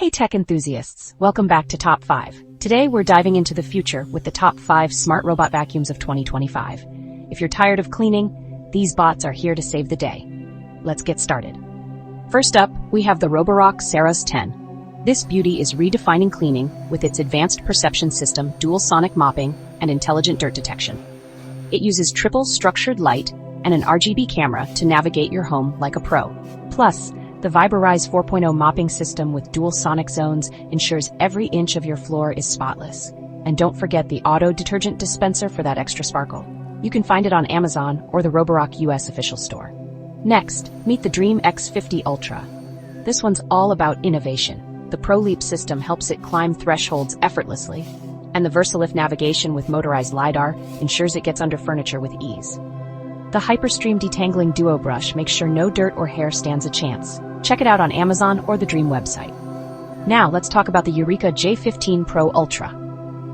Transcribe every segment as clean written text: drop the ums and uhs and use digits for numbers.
Hey tech enthusiasts, welcome back to Top 5. Today we're diving into the future with the top 5 smart robot vacuums of 2025. If you're tired of cleaning, these bots are here to save the day. Let's get started. First up, we have the Roborock Saros 10. This beauty is redefining cleaning with its advanced perception system, dual sonic mopping, and intelligent dirt detection. It uses triple structured light and an RGB camera to navigate your home like a pro. Plus, the Viberize 4.0 mopping system with dual sonic zones ensures every inch of your floor is spotless. And don't forget the auto detergent dispenser for that extra sparkle. You can find it on Amazon or the Roborock US official store. Next, meet the Dreame X50 Ultra. This one's all about innovation. The ProLeap system helps it climb thresholds effortlessly, and the VersaLift navigation with motorized LiDAR ensures it gets under furniture with ease. The Hyperstream Detangling Duo Brush makes sure no dirt or hair stands a chance. Check it out on Amazon or the Dreame website. Now let's talk about the Eureka J15 Pro Ultra.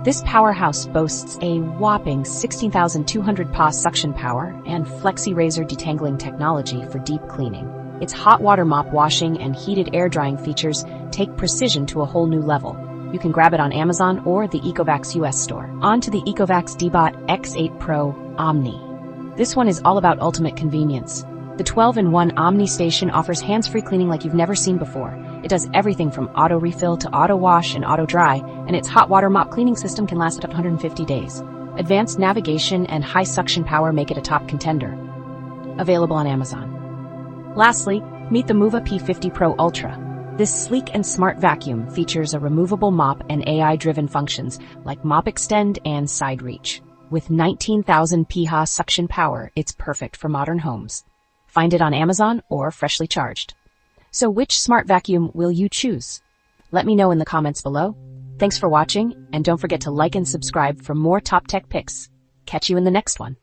This powerhouse boasts a whopping 16,200 PA suction power and Flexi Razor detangling technology for deep cleaning. Its hot water mop washing and heated air drying features take precision to a whole new level. You can grab it on Amazon or the ECOVACS US store. On to the ECOVACS DEEBOT X8 Pro OMNI. This one is all about ultimate convenience. The 12-in-1 OMNI station offers hands-free cleaning like you've never seen before. It does everything from auto refill to auto wash and auto dry, and its hot water mop cleaning system can last up to 150 days. Advanced navigation and high suction power make it a top contender. Available on Amazon. Lastly, meet the Mova P50 Pro Ultra. This sleek and smart vacuum features a removable mop and AI-driven functions like Mop Extend and Side Reach. With 19,000 PA suction power, it's perfect for modern homes. Find it on Amazon or freshly charged. So which smart vacuum will you choose? Let me know in the comments below. Thanks for watching, and don't forget to like and subscribe for more top tech picks. Catch you in the next one.